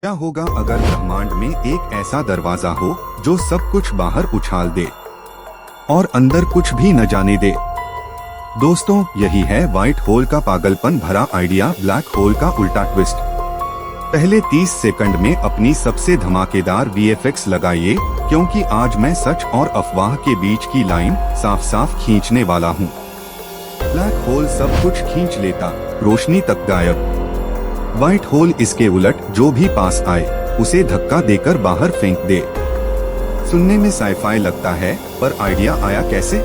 क्या होगा अगर ब्रह्मांड में एक ऐसा दरवाजा हो जो सब कुछ बाहर उछाल दे और अंदर कुछ भी न जाने दे। दोस्तों, यही है व्हाइट होल का पागलपन भरा आइडिया, ब्लैक होल का उल्टा ट्विस्ट। पहले 30 सेकंड में अपनी सबसे धमाकेदार VFX लगाइए, क्योंकि आज मैं सच और अफवाह के बीच की लाइन साफ साफ खींचने वाला हूँ। ब्लैक होल सब कुछ खींच लेता, रोशनी तक गायब। व्हाइट होल इसके उलट जो भी पास आए उसे धक्का देकर बाहर फेंक दे। सुनने में साइफाई लगता है, पर आइडिया आया कैसे?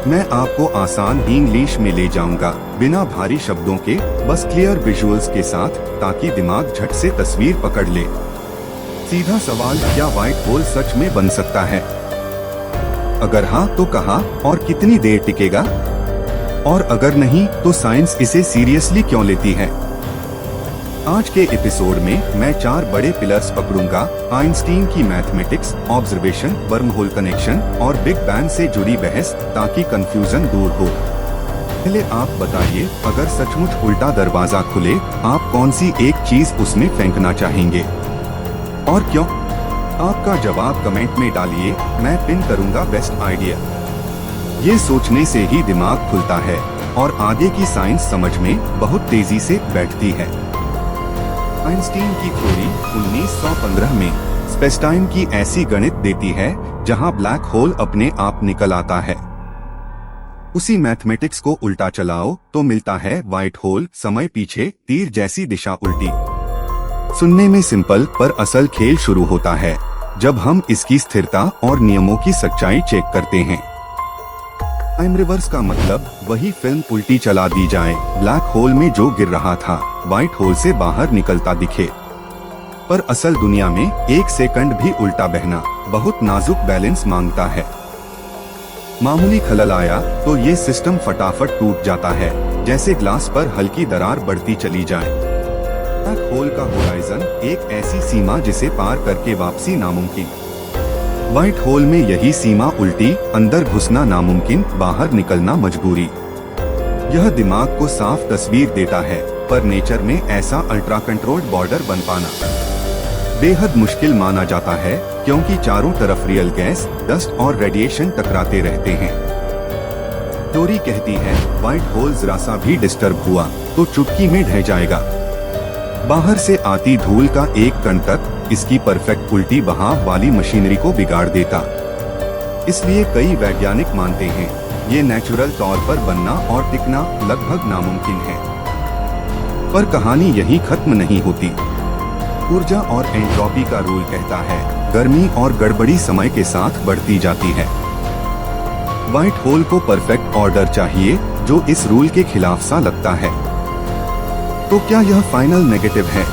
मैं आपको आसान इंग्लिश में ले जाऊंगा, बिना भारी शब्दों के, बस क्लियर विजुअल्स के साथ, ताकि दिमाग झट से तस्वीर पकड़ ले। सीधा सवाल, क्या व्हाइट होल सच में बन सकता है? अगर हाँ तो कहाँ और कितनी देर टिकेगा? और अगर नहीं तो साइंस इसे सीरियसली क्यों लेती है? आज के एपिसोड में मैं 4 बड़े पिलर्स पकड़ूंगा: आइंस्टीन की मैथमेटिक्स, ऑब्जर्वेशन, वर्महोल कनेक्शन और बिग बैंग से जुड़ी बहस, ताकि कंफ्यूजन दूर हो। पहले आप बताइए, अगर सचमुच उल्टा दरवाजा खुले, आप कौन सी एक चीज उसमें फेंकना चाहेंगे और क्यों? आपका जवाब कमेंट में डालिए, मैं पिन करूंगा बेस्ट आइडिया। ये सोचने से ही दिमाग खुलता है और आगे की साइंस समझ में बहुत तेजी से बैठती है। आइंस्टीन की थ्योरी 1915 में स्पेस-टाइम की ऐसी गणित देती है जहां ब्लैक होल अपने आप निकल आता है। उसी मैथमेटिक्स को उल्टा चलाओ तो मिलता है व्हाइट होल, समय पीछे, तीर जैसी दिशा उल्टी। सुनने में सिंपल, पर असल खेल शुरू होता है जब हम इसकी स्थिरता और नियमों की सच्चाई चेक करते हैं। टाइम रिवर्स का मतलब वही फिल्म उल्टी चला दी जाए, ब्लैक होल में जो गिर रहा था व्हाइट होल से बाहर निकलता दिखे। पर असल दुनिया में 1 सेकंड भी उल्टा बहना बहुत नाजुक बैलेंस मांगता है। मामूली खलल आया तो ये सिस्टम फटाफट टूट जाता है, जैसे ग्लास पर हल्की दरार बढ़ती चली जाए। ब्लैक होल का होराइजन एक ऐसी सीमा जिसे पार करके वापसी नामुमकिन। व्हाइट होल में यही सीमा उल्टी, अंदर घुसना नामुमकिन, बाहर निकलना मजबूरी। यह दिमाग को साफ तस्वीर देता है, पर नेचर में ऐसा अल्ट्रा कंट्रोल्ड बॉर्डर बन पाना बेहद मुश्किल माना जाता है, क्योंकि चारों तरफ रियल गैस, डस्ट और रेडिएशन टकराते रहते हैं। थ्योरी कहती है व्हाइट होल जरा सा भी डिस्टर्ब हुआ तो चुटकी में ढह जाएगा। बाहर से आती धूल का एक कण तक इसकी परफेक्ट उल्टी बहाव वाली मशीनरी को बिगाड़ देता। इसलिए कई वैज्ञानिक मानते हैं ये नेचुरल तौर पर बनना और टिकना लगभग नामुमकिन है। पर कहानी यहीं खत्म नहीं होती। ऊर्जा और एंट्रोपी का रूल कहता है गर्मी और गड़बड़ी समय के साथ बढ़ती जाती है। व्हाइट होल को परफेक्ट ऑर्डर चाहिए, जो इस रूल के खिलाफ सा लगता है। तो क्या यह फाइनल नेगेटिव है?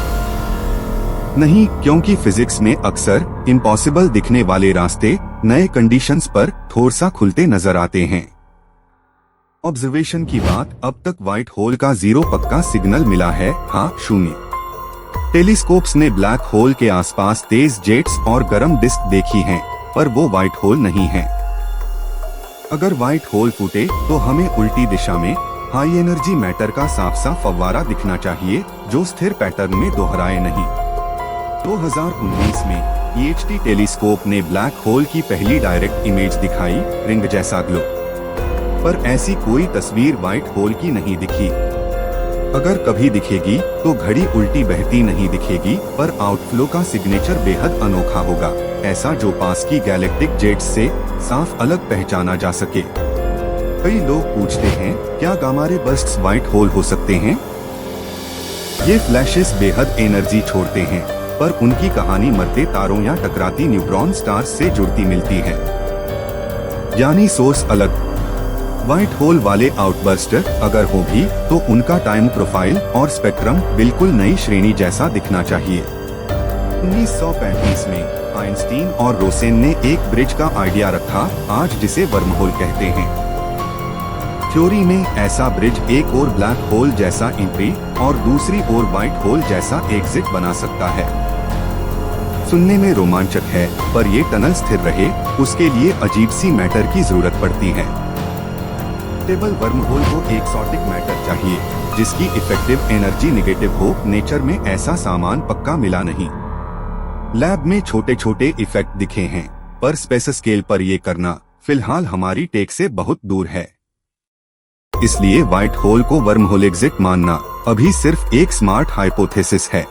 नहीं, क्योंकि फिजिक्स में अक्सर इम्पॉसिबल दिखने वाले रास्ते नए कंडीशंस पर थोड़ा सा खुलते नजर आते हैं। ऑब्जर्वेशन की बात, अब तक व्हाइट होल का 0 पक्का सिग्नल मिला है, हाँ 0। टेलीस्कोप्स ने ब्लैक होल के आसपास तेज जेट्स और गर्म डिस्क देखी हैं, पर वो व्हाइट होल नहीं है। अगर व्हाइट होल फूटे तो हमें उल्टी दिशा में हाई एनर्जी मैटर का साफ साफ फव्वारा दिखना चाहिए, जो स्थिर पैटर्न में दोहराए नहीं। 2019 में EHT टेलीस्कोप ने ब्लैक होल की पहली डायरेक्ट इमेज दिखाई, रिंग जैसा ग्लो। पर ऐसी कोई तस्वीर व्हाइट होल की नहीं दिखी। अगर कभी दिखेगी तो घड़ी उल्टी बहती नहीं दिखेगी, पर आउटफ्लो का सिग्नेचर बेहद अनोखा होगा, ऐसा जो पास की गैलेक्टिक जेट्स से साफ अलग पहचाना जा सके। कई लोग पूछते हैं, क्या gamma ray bursts white hole हो सकते हैं? ये फ्लैशेस बेहद एनर्जी छोड़ते हैं, पर उनकी कहानी मरते तारों या टकराती न्यूट्रॉन स्टार्स से जुड़ती मिलती है, यानी सोर्स अलग। व्हाइट होल वाले आउटबर्स्टर अगर हो भी तो उनका टाइम प्रोफाइल और स्पेक्ट्रम बिल्कुल नई श्रेणी जैसा दिखना चाहिए। 1935 में आइंस्टीन और रोसेन ने एक ब्रिज का आइडिया रखा, आज जिसे वर्महोल कहते हैं। थ्योरी में ऐसा ब्रिज एक और ब्लैक होल जैसा एंट्री और दूसरी ओर व्हाइट होल जैसा एग्जिट बना सकता है। सुनने में रोमांचक है, पर ये टनल स्थिर रहे उसके लिए अजीब सी मैटर की जरूरत पड़ती है। इंडिस्ट्रक्टेबल वर्महोल को एक्सोटिक मैटर चाहिए जिसकी इफेक्टिव एनर्जी नेगेटिव हो। नेचर में ऐसा सामान पक्का मिला नहीं। लैब में छोटे छोटे इफेक्ट दिखे हैं, पर स्पेस स्केल पर ये करना फिलहाल हमारी टेक से बहुत दूर है। इसलिए व्हाइट होल को वर्महोल एग्जिट मानना अभी सिर्फ एक स्मार्ट हाइपोथेसिस है।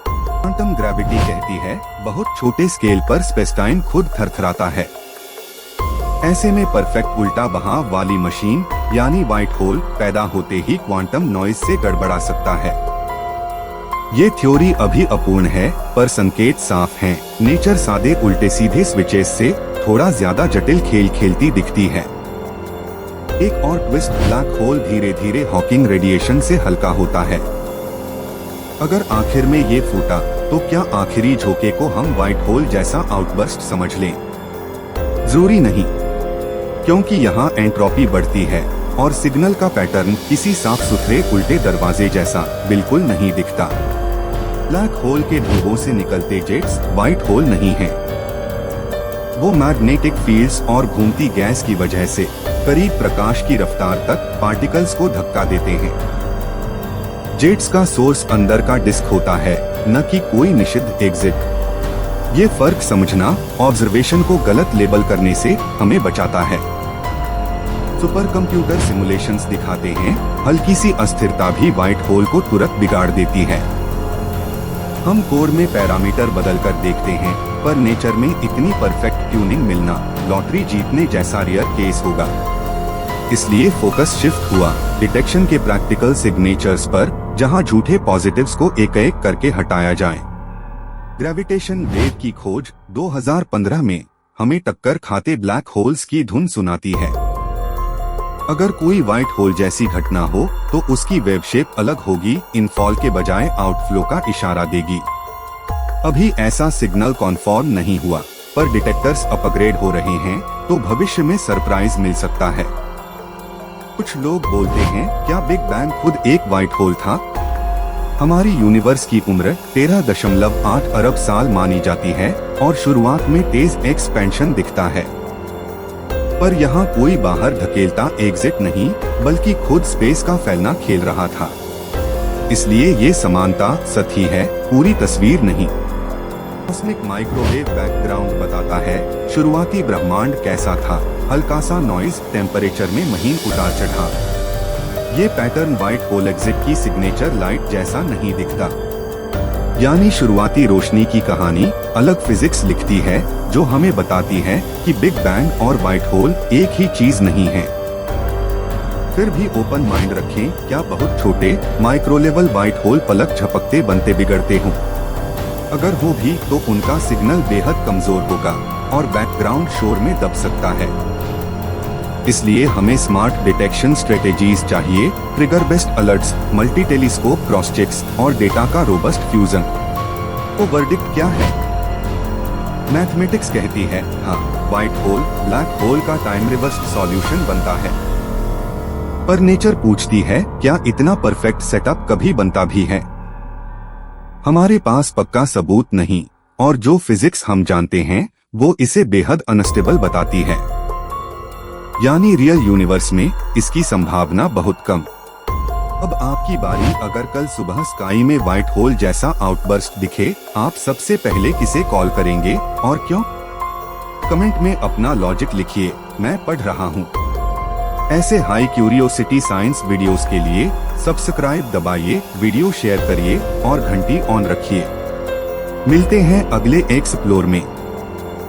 क्वांटम ग्रेविटी कहती है बहुत छोटे स्केल पर स्पेस टाइम खुद थरथराता है। ऐसे में परफेक्ट उल्टा बहाव वाली मशीन यानी व्हाइट होल पैदा होते ही क्वांटम नॉइज से गड़बड़ा सकता है। ये थ्योरी अभी अपूर्ण है, पर संकेत साफ हैं। नेचर सादे उल्टे सीधे स्विचेस से थोड़ा ज्यादा जटिल खेल खेलती दिखती है। एक और ट्विस्ट, ब्लैक होल धीरे धीरे हॉकिंग रेडिएशन से हल्का होता है। अगर आखिर में ये फूटा तो क्या आखिरी झोंके को हम व्हाइट होल जैसा आउटबर्स्ट समझ लें? जरूरी नहीं, क्योंकि यहाँ एंट्रोपी बढ़ती है और सिग्नल का पैटर्न किसी साफ सुथरे उल्टे दरवाजे जैसा बिल्कुल नहीं दिखता। ब्लैक होल के ध्रुवों से निकलते जेट्स व्हाइट होल नहीं हैं। वो मैग्नेटिक फील्ड्स और घूमती गैस की वजह से करीब प्रकाश की रफ्तार तक पार्टिकल्स को धक्का देते हैं। जेट्स का सोर्स अंदर का डिस्क होता है, न कि कोई निषिद्ध एग्जिट। ये फर्क समझना ऑब्जर्वेशन को गलत लेबल करने से हमें बचाता है। सुपर कंप्यूटर सिमुलेशंस दिखाते हैं हल्की सी अस्थिरता भी व्हाइट होल को तुरंत बिगाड़ देती है। हम कोर में पैरामीटर बदल कर देखते हैं, पर नेचर में इतनी परफेक्ट ट्यूनिंग मिलना लॉटरी जीतने जैसा रेयर केस होगा। इसलिए फोकस शिफ्ट हुआ डिटेक्शन के प्रैक्टिकल सिग्नेचर्स पर, जहां झूठे पॉजिटिव्स को एक एक करके हटाया जाए। ग्रेविटेशन वेव की खोज 2015 में हमें टक्कर खाते ब्लैक होल्स की धुन सुनाती है। अगर कोई व्हाइट होल जैसी घटना हो तो उसकी वेव शेप अलग होगी, इनफॉल के बजाय आउटफ्लो का इशारा देगी। अभी ऐसा सिग्नल कॉन्फर्म नहीं हुआ, पर डिटेक्टर्स अपग्रेड हो रहे हैं तो भविष्य में सरप्राइज मिल सकता है। कुछ लोग बोलते हैं क्या बिग बैंग खुद एक व्हाइट होल था? हमारी यूनिवर्स की उम्र 13.8 अरब साल मानी जाती है और शुरुआत में तेज एक्सपेंशन दिखता है। पर यहाँ कोई बाहर धकेलता एग्जिट नहीं, बल्कि खुद स्पेस का फैलना खेल रहा था। इसलिए ये समानता सतही है, पूरी तस्वीर नहीं। कॉस्मिक माइक्रोवेव बैकग्राउंड बताता है शुरुआती ब्रह्मांड कैसा था, हल्का सा नॉइज, टेम्परेचर में महीन उतार चढ़ाव। ये पैटर्न व्हाइट होल एग्जिट की सिग्नेचर लाइट जैसा नहीं दिखता। यानी शुरुआती रोशनी की कहानी अलग फिजिक्स लिखती है, जो हमें बताती है कि बिग बैंग और व्हाइट होल एक ही चीज नहीं है। फिर भी ओपन माइंड रखें, क्या बहुत छोटे माइक्रो लेवल व्हाइट होल पलक झपकते बनते बिगड़ते हों? अगर हो भी तो उनका सिग्नल बेहद कमजोर होगा और बैकग्राउंड शोर में दब सकता है। इसलिए हमें स्मार्ट डिटेक्शन स्ट्रेटेजीज चाहिए, trigger based alerts, multi telescope cross checks और डेटा का रोबस्ट फ्यूजन। तो वर्डिक्ट क्या है? मैथमेटिक्स कहती है हाँ, व्हाइट होल ब्लैक होल का टाइम रिवर्स्ड सॉल्यूशन बनता है। पर नेचर पूछती है क्या इतना परफेक्ट सेटअप कभी बनता भी है? हमारे पास पक्का सबूत नहीं, और जो फिजिक्स हम जानते हैं वो इसे बेहद अनस्टेबल बताती है। यानी रियल यूनिवर्स में इसकी संभावना बहुत कम। अब आपकी बारी, अगर कल सुबह स्काई में व्हाइट होल जैसा आउटबर्स्ट दिखे, आप सबसे पहले किसे कॉल करेंगे और क्यों? कमेंट में अपना लॉजिक लिखिए, मैं पढ़ रहा हूँ। ऐसे हाई क्यूरियोसिटी साइंस वीडियोस के लिए सब्सक्राइब दबाइए, वीडियो शेयर करिए और घंटी ऑन रखिए। मिलते हैं अगले एक्सप्लोर में।